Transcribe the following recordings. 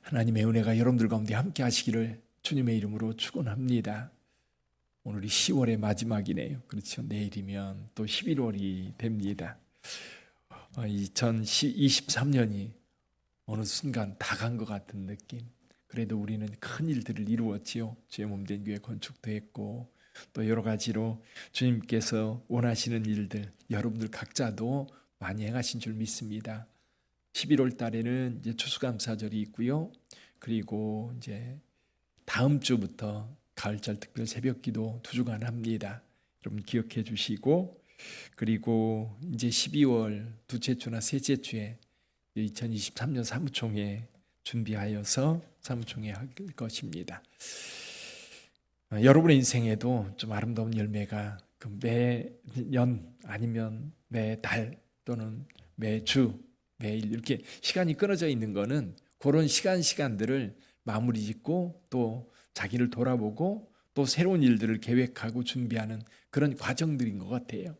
하나님의 은혜가 여러분들 가운데 함께 하시기를 주님의 이름으로 축원합니다. 오늘이 10월의 마지막이네요. 그렇죠. 내일이면 또 11월이 됩니다. 2023년이 어느 순간 다 간 것 같은 느낌. 그래도 우리는 큰 일들을 이루었지요. 주의 몸된 교회 건축도 했고 또 여러 가지로 주님께서 원하시는 일들 여러분들 각자도 많이 행하신 줄 믿습니다. 11월 달에는 이제 추수감사절이 있고요. 그리고 이제 다음 주부터 가을절 특별 새벽기도 2주간 합니다. 여러분 기억해 주시고, 그리고 이제 12월 둘째 주나 셋째 주에 2023년 사무총회 준비하여서 사무총회 할 것입니다. 여러분의 인생에도 좀 아름다운 열매가 매년 아니면 매달 또는 매주 매일 이렇게 시간이 끊어져 있는 거는 그런 시간들을 마무리 짓고 또 자기를 돌아보고 또 새로운 일들을 계획하고 준비하는 그런 과정들인 것 같아요.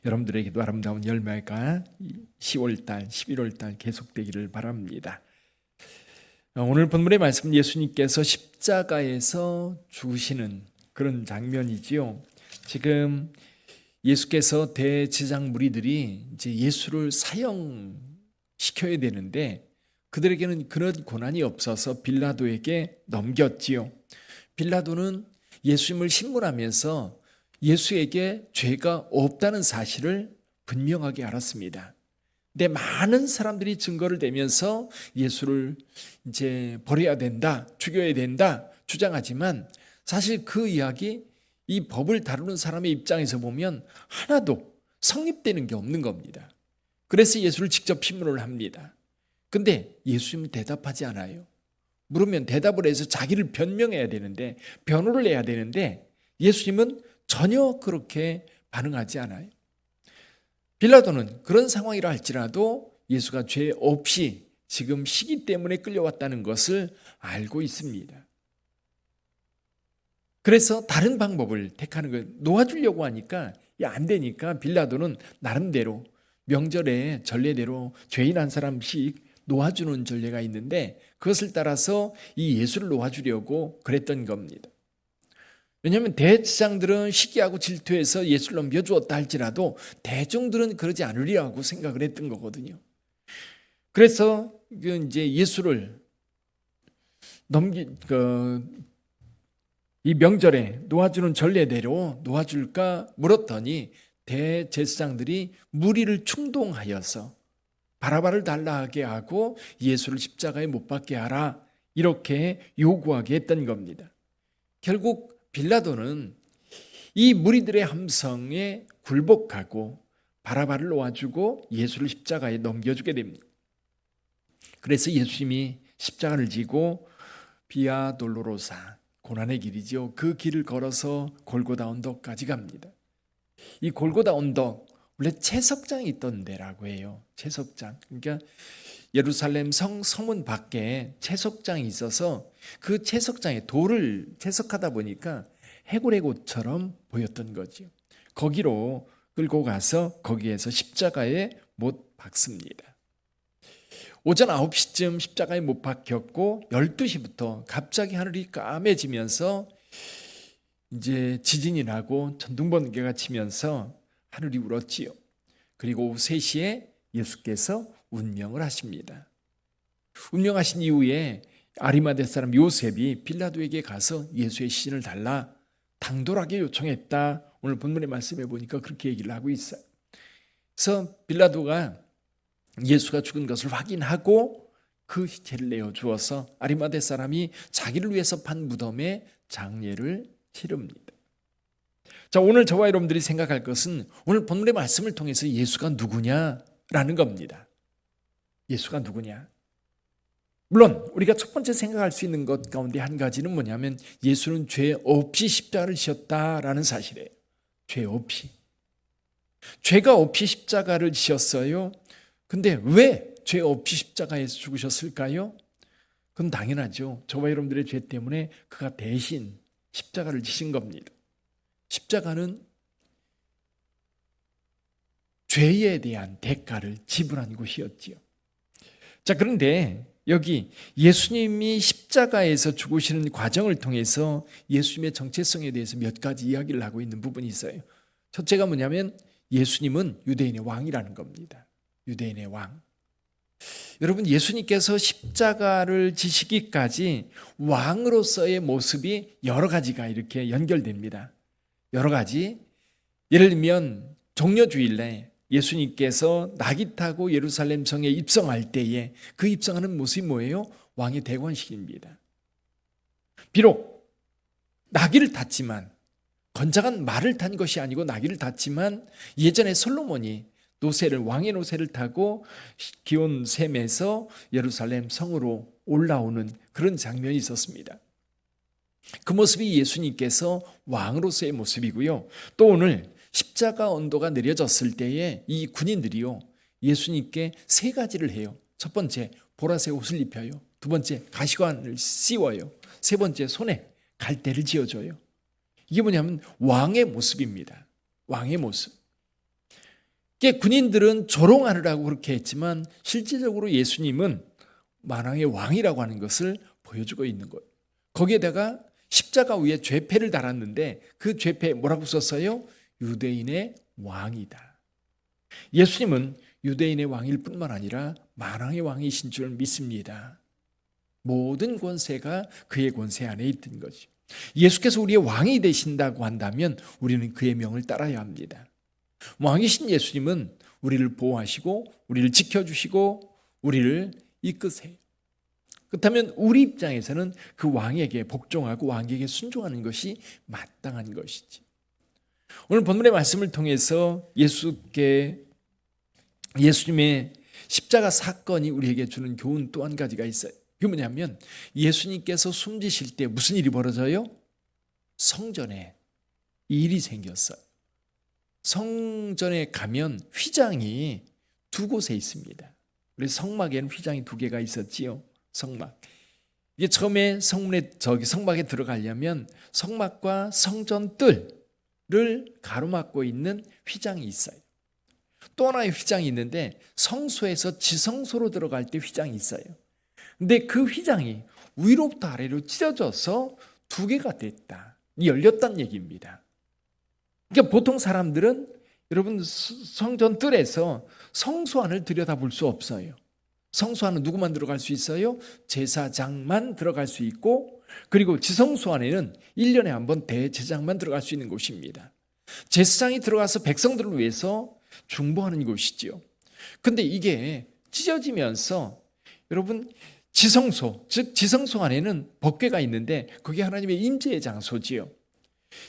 여러분들에게도 아름다운 열매가 10월달, 11월달 계속되기를 바랍니다. 오늘 본문의 말씀, 예수님께서 십자가에서 죽으시는 그런 장면이지요. 지금 예수께서 대제사장 무리들이 이제 예수를 사형시켜야 되는데 그들에게는 그런 권한이 없어서 빌라도에게 넘겼지요. 빌라도는 예수님을 신문하면서 예수에게 죄가 없다는 사실을 분명하게 알았습니다. 근데 많은 사람들이 증거를 대면서 예수를 이제 버려야 된다, 죽여야 된다 주장하지만 사실 그 이야기, 이 법을 다루는 사람의 입장에서 보면 하나도 성립되는 게 없는 겁니다. 그래서 예수를 직접 신문을 합니다. 근데 예수님은 대답하지 않아요. 물으면 대답을 해서 자기를 변명해야 되는데, 변호를 해야 되는데 예수님은 전혀 그렇게 반응하지 않아요. 빌라도는 그런 상황이라 할지라도 예수가 죄 없이 지금 시기 때문에 끌려왔다는 것을 알고 있습니다. 그래서 다른 방법을 택하는 거예요. 놓아주려고 하니까 안 되니까 빌라도는 나름대로 명절에 전례대로 죄인 한 사람씩 놓아주는 전례가 있는데 그것을 따라서 이 예수를 놓아주려고 그랬던 겁니다. 왜냐하면 대제사장들은 시기하고 질투해서 예수를 넘겨주었다 할지라도 대중들은 그러지 않으리라고 생각을 했던 거거든요. 그래서 이제 예수를 이 명절에 놓아주는 전례대로 놓아줄까 물었더니 대제사장들이 무리를 충동하여서 바라바를 달라하게 하고 예수를 십자가에 못 박게 하라 이렇게 요구하게 했던 겁니다. 결국 빌라도는 이 무리들의 함성에 굴복하고 바라바를 놓아주고 예수를 십자가에 넘겨주게 됩니다. 그래서 예수님이 십자가를 지고 비아 돌로로사, 고난의 길이죠. 그 길을 걸어서 골고다 언덕까지 갑니다. 이 골고다 언덕, 원래 채석장이 있던 데라고 해요. 채석장. 그러니까 예루살렘 성문 밖에 채석장이 있어서 그 채석장에 돌을 채석하다 보니까 해골의 곳처럼 보였던 거죠. 거기로 끌고 가서 거기에서 십자가에 못 박습니다. 오전 9시쯤 십자가에 못 박혔고 12시부터 갑자기 하늘이 까매지면서 이제 지진이 나고 천둥번개가 치면서 하늘이 울었지요. 그리고 오후 3시에 예수께서 운명을 하십니다. 운명하신 이후에 아리마대 사람 요셉이 빌라도에게 가서 예수의 시신을 달라 당돌하게 요청했다. 오늘 본문의 말씀에 보니까 그렇게 얘기를 하고 있어요. 그래서 빌라도가 예수가 죽은 것을 확인하고 그 시체를 내어주어서 아리마대 사람이 자기를 위해서 판 무덤에 장례를 치릅니다. 자, 오늘 저와 여러분들이 생각할 것은 오늘 본문의 말씀을 통해서 예수가 누구냐라는 겁니다. 예수가 누구냐? 물론 우리가 첫 번째 생각할 수 있는 것 가운데 한 가지는 뭐냐면 예수는 죄 없이 십자가를 지었다라는 사실이에요. 죄 없이. 죄가 없이 십자가를 지었어요. 근데 왜 죄 없이 십자가에서 죽으셨을까요? 그건 당연하죠. 저와 여러분들의 죄 때문에 그가 대신 십자가를 지신 겁니다. 십자가는 죄에 대한 대가를 지불한 곳이었지요. 자, 그런데 여기 예수님이 십자가에서 죽으시는 과정을 통해서 예수님의 정체성에 대해서 몇 가지 이야기를 하고 있는 부분이 있어요. 첫째가 뭐냐면 예수님은 유대인의 왕이라는 겁니다. 유대인의 왕. 여러분, 예수님께서 십자가를 지시기까지 왕으로서의 모습이 여러 가지가 이렇게 연결됩니다. 여러 가지. 예를 들면 종려주일날 예수님께서 낙이 타고 예루살렘 성에 입성할 때에 그 입성하는 모습이 뭐예요? 왕의 대관식입니다. 비록 나귀를 탔지만, 건장한 말을 탄 것이 아니고 나귀를 탔지만, 예전에 솔로몬이 왕의 노새를 타고 기온 샘에서 예루살렘 성으로 올라오는 그런 장면이 있었습니다. 그 모습이 예수님께서 왕으로서의 모습이고요. 또 오늘 십자가 언도가 내려졌을 때에 이 군인들이요, 예수님께 세 가지를 해요. 첫 번째, 보라색 옷을 입혀요. 두 번째, 가시관을 씌워요. 세 번째, 손에 갈대를 쥐어줘요. 이게 뭐냐면 왕의 모습입니다. 왕의 모습. 군인들은 조롱하느라고 그렇게 했지만 실질적으로 예수님은 만왕의 왕이라고 하는 것을 보여주고 있는 거예요. 거기에다가 십자가 위에 죄패를 달았는데 그 죄패에 뭐라고 썼어요? 유대인의 왕이다. 예수님은 유대인의 왕일 뿐만 아니라 만왕의 왕이신 줄 믿습니다. 모든 권세가 그의 권세 안에 있던 거죠. 예수께서 우리의 왕이 되신다고 한다면 우리는 그의 명을 따라야 합니다. 왕이신 예수님은 우리를 보호하시고 우리를 지켜주시고 우리를 이끄세요. 그렇다면 우리 입장에서는 그 왕에게 복종하고 왕에게 순종하는 것이 마땅한 것이지. 오늘 본문의 말씀을 통해서 예수님의 십자가 사건이 우리에게 주는 교훈 또 한 가지가 있어요. 그게 뭐냐면 예수님께서 숨지실 때 무슨 일이 벌어져요? 성전에 일이 생겼어요. 성전에 가면 휘장이 두 곳에 있습니다. 그래서 성막에는 휘장이 두 개가 있었지요. 성막. 이게 처음에 성막에 들어가려면 성막과 성전 뜰을 가로막고 있는 휘장이 있어요. 또 하나의 휘장이 있는데 성소에서 지성소로 들어갈 때 휘장이 있어요. 근데 그 휘장이 위로부터 아래로 찢어져서 두 개가 됐다. 열렸다는 얘기입니다. 그러니까 보통 사람들은 여러분 성전 뜰에서 성소 안을 들여다볼 수 없어요. 성소 안은 누구만 들어갈 수 있어요? 제사장만 들어갈 수 있고, 그리고 지성소 안에는 1년에 한 번 대제사장만 들어갈 수 있는 곳입니다. 제사장이 들어가서 백성들을 위해서 중보하는 곳이지요. 근데 이게 찢어지면서 여러분 지성소, 즉 지성소 안에는 법궤가 있는데 그게 하나님의 임재의 장소지요.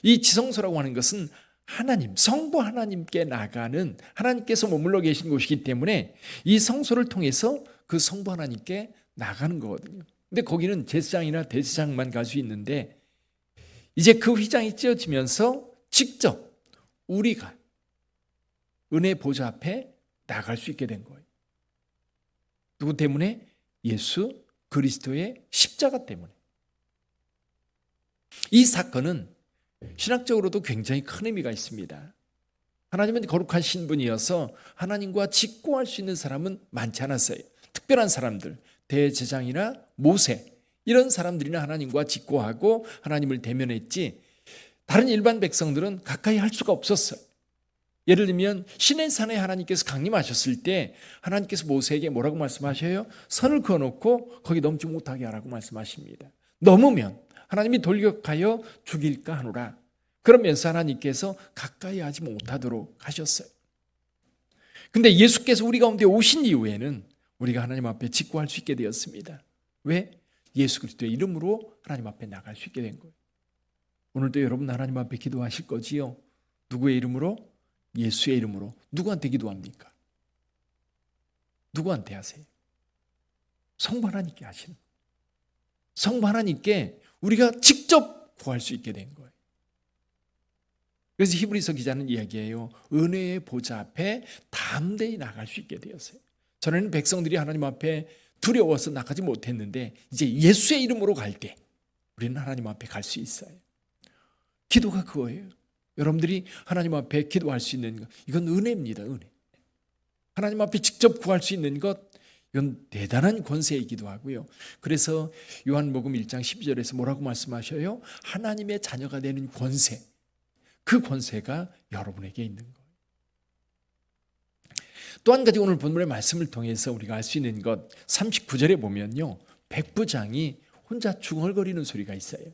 이 지성소라고 하는 것은 하나님, 성부 하나님께 나가는, 하나님께서 머물러 계신 곳이기 때문에 이 성소를 통해서 그 성부 하나님께 나가는 거거든요. 근데 거기는 제사장이나 대제사장만 갈 수 있는데 이제 그 휘장이 찢어지면서 직접 우리가 은혜 보좌 앞에 나갈 수 있게 된 거예요. 누구 때문에? 예수 그리스도의 십자가 때문에. 이 사건은 신학적으로도 굉장히 큰 의미가 있습니다. 하나님은 거룩하신 분이어서 하나님과 직고할 수 있는 사람은 많지 않았어요. 특별한 사람들, 대제사장이나 모세 이런 사람들이나 하나님과 직고하고 하나님을 대면했지 다른 일반 백성들은 가까이 할 수가 없었어요. 예를 들면 시내산에 하나님께서 강림하셨을 때 하나님께서 모세에게 뭐라고 말씀하셔요? 선을 그어놓고 거기 넘지 못하게 하라고 말씀하십니다. 넘으면 하나님이 돌격하여 죽일까 하노라. 그러면서 하나님께서 가까이 하지 못하도록 하셨어요. 근데 예수께서 우리 가운데 오신 이후에는 우리가 하나님 앞에 직고할 수 있게 되었습니다. 왜? 예수 그리스도의 이름으로 하나님 앞에 나갈 수 있게 된 거예요. 오늘도 여러분 하나님 앞에 기도하실 거지요? 누구의 이름으로? 예수의 이름으로. 누구한테 기도합니까? 누구한테 하세요? 성부 하나님께 하시는 거예요. 성부 하나님께 우리가 직접 구할 수 있게 된 거예요. 그래서 히브리서 기자는 이야기해요. 은혜의 보좌 앞에 담대히 나갈 수 있게 되었어요. 전에는 백성들이 하나님 앞에 두려워서 나가지 못했는데 이제 예수의 이름으로 갈 때 우리는 하나님 앞에 갈 수 있어요. 기도가 그거예요. 여러분들이 하나님 앞에 기도할 수 있는 것, 이건 은혜입니다. 은혜. 하나님 앞에 직접 구할 수 있는 것, 이건 대단한 권세이기도 하고요. 그래서 요한복음 1장 12절에서 뭐라고 말씀하셔요? 하나님의 자녀가 되는 권세, 그 권세가 여러분에게 있는 거예요. 또 한 가지 오늘 본문의 말씀을 통해서 우리가 알 수 있는 것, 39절에 보면요, 백부장이 혼자 중얼거리는 소리가 있어요.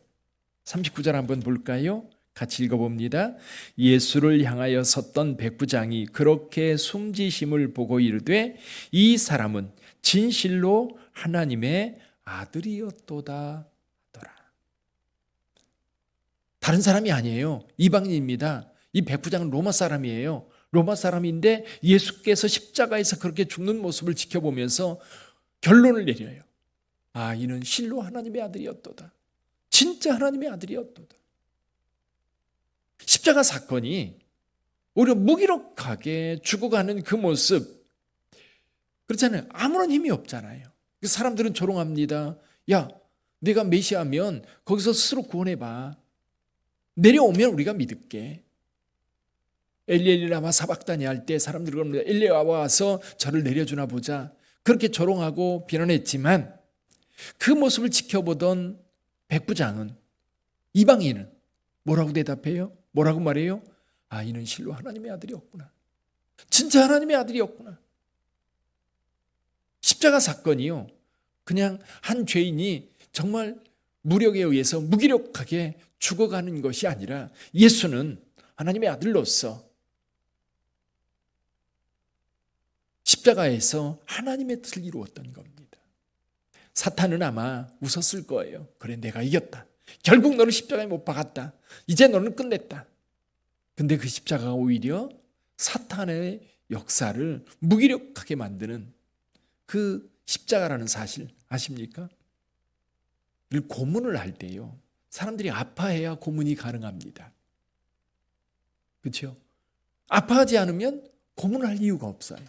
39절 한번 볼까요? 같이 읽어봅니다. 예수를 향하여 섰던 백부장이 그렇게 숨지심을 보고 이르되 이 사람은 진실로 하나님의 아들이었도다 하더라. 다른 사람이 아니에요. 이방인입니다. 이 백부장은 로마 사람이에요. 로마 사람인데 예수께서 십자가에서 그렇게 죽는 모습을 지켜보면서 결론을 내려요. 아, 이는 실로 하나님의 아들이었도다. 진짜 하나님의 아들이었도다. 십자가 사건이 오히려 무기력하게 죽어가는 그 모습, 그렇잖아요. 아무런 힘이 없잖아요. 사람들은 조롱합니다. 야, 내가 메시아면 거기서 스스로 구원해봐. 내려오면 우리가 믿을게. 엘리 라마 사박다니 할 때 사람들이 그럽니다. 엘리야 와서 저를 내려주나 보자. 그렇게 조롱하고 비난했지만 그 모습을 지켜보던 백부장은, 이방인은 뭐라고 대답해요? 뭐라고 말해요? 아, 이는 실로 하나님의 아들이었구나. 진짜 하나님의 아들이었구나. 십자가 사건이요, 그냥 한 죄인이 정말 무력에 의해서 무기력하게 죽어가는 것이 아니라 예수는 하나님의 아들로서 십자가에서 하나님의 뜻을 이루었던 겁니다. 사탄은 아마 웃었을 거예요. 그래, 내가 이겼다. 결국 너를 십자가에 못 박았다. 이제 너는 끝냈다. 근데 그 십자가가 오히려 사탄의 역사를 무기력하게 만드는 그 십자가라는 사실 아십니까? 고문을 할 때요, 사람들이 아파해야 고문이 가능합니다. 그렇죠? 아파하지 않으면 고문을 할 이유가 없어요.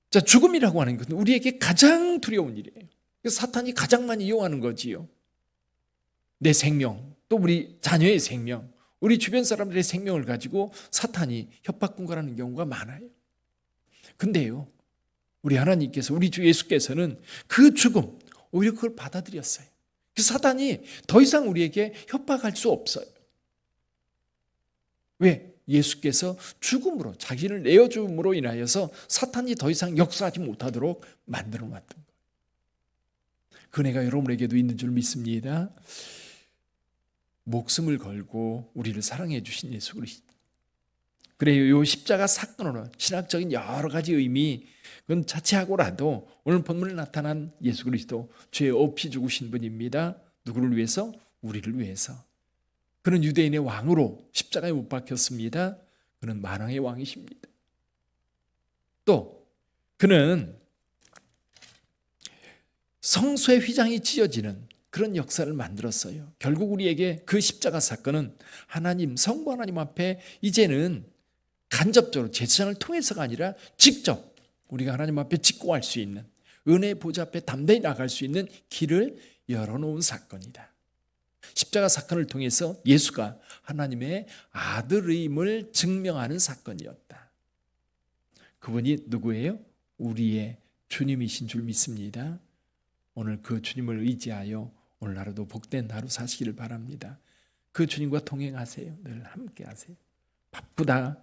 자, 죽음이라고 하는 것은 우리에게 가장 두려운 일이에요. 그래서 사탄이 가장 많이 이용하는 거지요. 내 생명, 또 우리 자녀의 생명, 우리 주변 사람들의 생명을 가지고 사탄이 협박 공갈하는 경우가 많아요. 근데요, 우리 하나님께서, 우리 주 예수께서는 그 죽음, 오히려 그걸 받아들였어요. 그래서 사탄이 더 이상 우리에게 협박할 수 없어요. 왜? 예수께서 죽음으로, 자기를 내어줌으로 인하여서 사탄이 더 이상 역사하지 못하도록 만들어 놨던 거예요. 그 은혜가 여러분에게도 있는 줄 믿습니다. 목숨을 걸고 우리를 사랑해 주신 예수 그리스도. 그래요, 이 십자가 사건으로 신학적인 여러 가지 의미, 그건 자체하고라도 오늘 본문에 나타난 예수 그리스도, 죄 없이 죽으신 분입니다. 누구를 위해서? 우리를 위해서. 그는 유대인의 왕으로 십자가에 못 박혔습니다. 그는 만왕의 왕이십니다. 또 그는 성소의 휘장이 찢어지는 그런 역사를 만들었어요. 결국 우리에게 그 십자가 사건은 하나님, 성부 하나님 앞에 이제는 간접적으로 제사장을 통해서가 아니라 직접 우리가 하나님 앞에 직고할 수 있는, 은혜의 보좌 앞에 담대히 나갈 수 있는 길을 열어놓은 사건이다. 십자가 사건을 통해서 예수가 하나님의 아들임을 증명하는 사건이었다. 그분이 누구예요? 우리의 주님이신 줄 믿습니다. 오늘 그 주님을 의지하여 오늘 하루도 복된 하루 사시기를 바랍니다. 그 주님과 동행하세요. 늘 함께 하세요. 바쁘다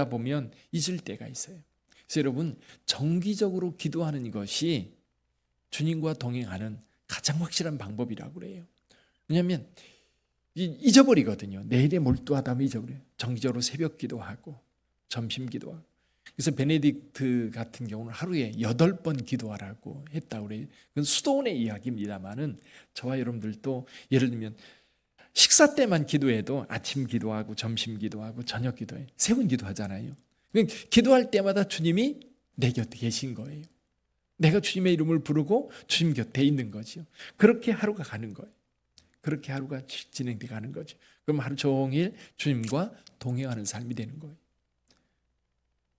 보면 잊을 때가 있어요. 그래서 여러분, 정기적으로 기도하는 것이 주님과 동행하는 가장 확실한 방법이라고 그래요. 왜냐하면 잊어버리거든요. 내일에 몰두하다 하면 잊어버려요. 정기적으로 새벽 기도하고 점심 기도하고. 그래서 베네딕트 같은 경우는 하루에 8번 기도하라고 했다고 그래요. 그건 수도원의 이야기입니다만은 저와 여러분들도 예를 들면 식사 때만 기도해도 아침 기도하고 점심 기도하고 저녁 기도해, 세 번 기도하잖아요. 기도할 때마다 주님이 내 곁에 계신 거예요. 내가 주님의 이름을 부르고 주님 곁에 있는 거죠. 그렇게 하루가 가는 거예요. 그렇게 하루가 진행돼 가는 거죠. 그럼 하루 종일 주님과 동행하는 삶이 되는 거예요.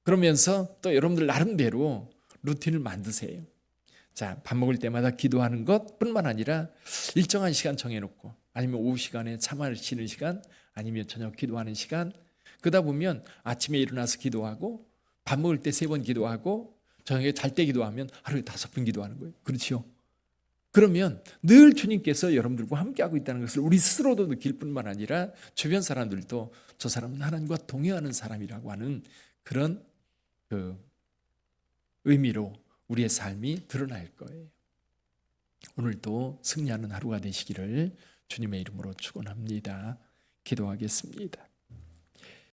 그러면서 또 여러분들 나름대로 루틴을 만드세요. 자, 밥 먹을 때마다 기도하는 것뿐만 아니라 일정한 시간 정해놓고, 아니면 오후 시간에 차 마시는 시간, 아니면 저녁 기도하는 시간, 그러다 보면 아침에 일어나서 기도하고 밥 먹을 때 3번 기도하고 저녁에 잘 때 기도하면 하루에 5번 기도하는 거예요. 그렇죠? 그러면 늘 주님께서 여러분들과 함께하고 있다는 것을 우리 스스로도 느낄 뿐만 아니라 주변 사람들도 저 사람은 하나님과 동행하는 사람이라고 하는 그런 그 의미로 우리의 삶이 드러날 거예요. 오늘도 승리하는 하루가 되시기를 주님의 이름으로 축원합니다. 기도하겠습니다.